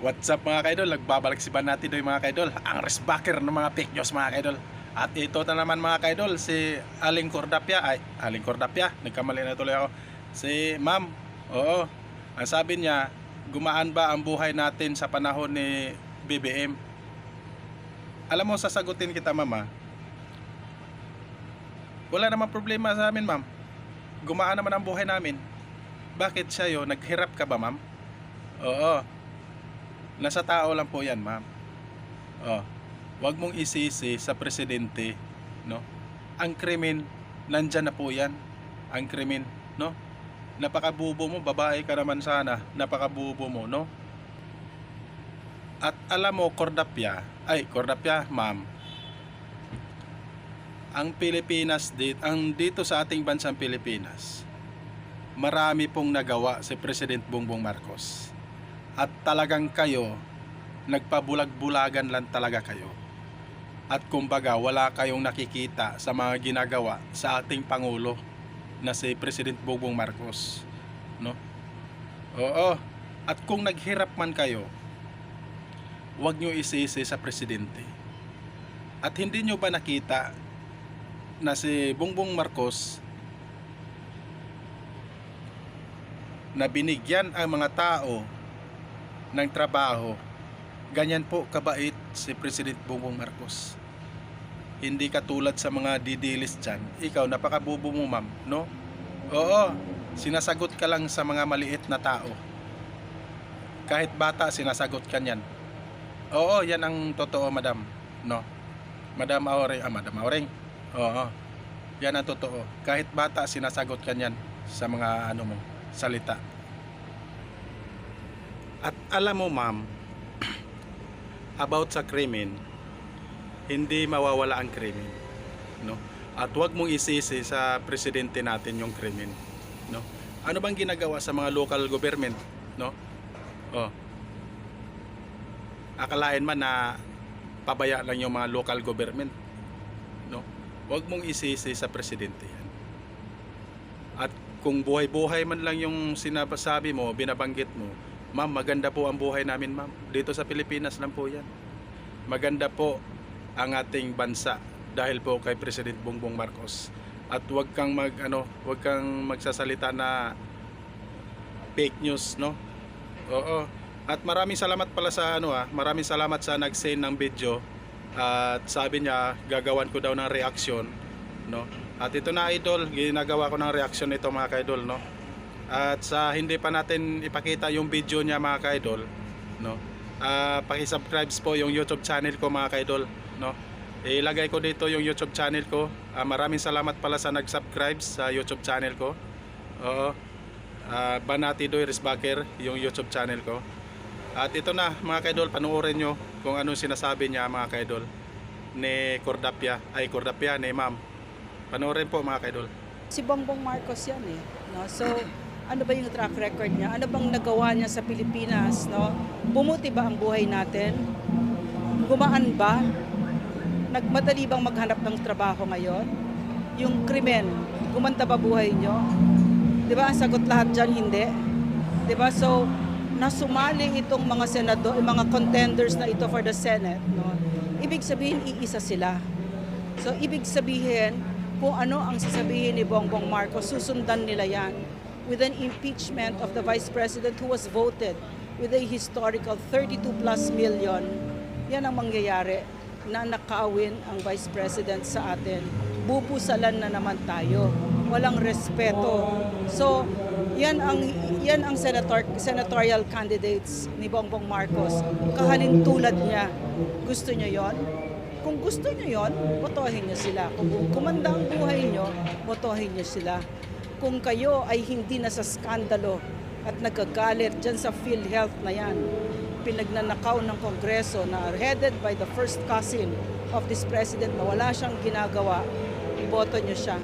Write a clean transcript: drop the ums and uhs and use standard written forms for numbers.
What's up mga kaidol? Nagbabalik si Ban natin doon mga kaidol. Ang resbacker ng mga fake news mga kaidol. At ito na naman mga kaidol, si Aling Cordapia. Aling Cordapia, nagkamali na tuloy ako. Si Ma'am, oo. Ang sabi niya, gumaan ba ang buhay natin sa panahon ni BBM? Alam mo, sasagutin kita mama. Wala namang problema sa amin ma'am. Gumaan naman ang buhay namin. Bakit siya yun? Naghirap ka ba ma'am? Oo. Nasa tao lang po yan, ma'am. Oh, wag mong isisi sa presidente, no? Ang krimen, nandyan na po yan. Ang krimen, no? Napakabubo mo, babae ka naman sana. Napakabubo mo, no? At alam mo, Cordapia, ma'am. Ang Pilipinas, dito sa ating bansang Pilipinas, marami pong nagawa si President Bongbong Marcos. At talagang kayo, nagpabulag-bulagan lang talaga kayo. At kumbaga, wala kayong nakikita sa mga ginagawa sa ating Pangulo na si President Bongbong Marcos. No? Oo. At kung naghirap man kayo, huwag nyo isisi sa presidente. At hindi nyo ba nakita na si Bongbong Marcos na binigyan ang mga tao ng trabaho, ganyan po kabait si President Bongbong Marcos. Hindi katulad sa mga didilis dyan. Ikaw, napakabubo mo ma'am, no? Oo, sinasagot ka lang sa mga maliit na tao. Kahit bata, sinasagot ka niyan. Oo, yan ang totoo madam, no? Madam Auring. Oo, yan ang totoo. Kahit bata, sinasagot ka niyan sa mga ano mo, salita. At alam mo ma'am, about sa krimen, hindi mawawala ang krimen, no? At huwag mong isisi sa presidente natin yung krimen, no? Ano bang ginagawa sa mga local government, no? Oh. Akalain man na pabaya lang yung mga local government, no? Huwag mong isisi sa presidente yan. At kung buhay-buhay man lang yung sinasabi mo, binabanggit mo, ma'am, maganda po ang buhay namin ma'am. Dito sa Pilipinas lang po yan. Maganda po ang ating bansa dahil po kay President Bongbong Marcos. At huwag kang magsasalita na fake news, no? Oo. At maraming salamat pala sa maraming salamat sa nag-send ng video. At sabi niya, gagawan ko daw ng reaction, no? At ito na idol, ginagawa ko ng reaction nito mga ka-idol, no? At sa hindi pa natin ipakita yung video niya mga ka-idol, no? Paki-subscribe po yung YouTube channel ko mga ka-idol, no? Ilagay ko dito yung YouTube channel ko. Maraming salamat pala sa nag-subscribe sa YouTube channel ko. Oo. Banati Doy Resbacker yung YouTube channel ko. At ito na mga ka-idol, panoorin nyo kung anong sinasabi niya mga ka-idol ni Cordapia, ni ma'am. Panoorin po mga ka-idol. Si Bongbong Marcos yan eh, no? So ano ba yung track record niya? Ano bang nagawa niya sa Pilipinas, no? Bumuti ba ang buhay natin? Gumaan ba? Nagmadali bang maghanap ng trabaho ngayon? Yung krimen, gumanda ba buhay niyo? 'Di ba? Ang sagot lahat diyan hindi. 'Di ba? So nasumali itong mga senador, mga contenders na ito for the Senate, no? Ibig sabihin iisa sila. So ibig sabihin kung ano ang sasabihin ni Bongbong Marcos, susundan nila yan with an impeachment of the Vice President who was voted with a historical 32 plus million. Yan ang mangyayari na nakaawin ang Vice President sa atin. Bubusalan na naman tayo. Walang respeto. So, yan ang senatorial candidates ni Bongbong Marcos. Kahalintulad niya. Gusto niyo yon? Kung gusto niyo yon, botohin niyo sila. Kung kumanda ang buhay niyo, botohin niyo sila. Kung kayo ay hindi na sa skandalo at nagagalit dyan sa PhilHealth na yan, pinagnanakaw ng Kongreso na headed by the first cousin of this president na wala siyang ginagawa, iboto niyo siya.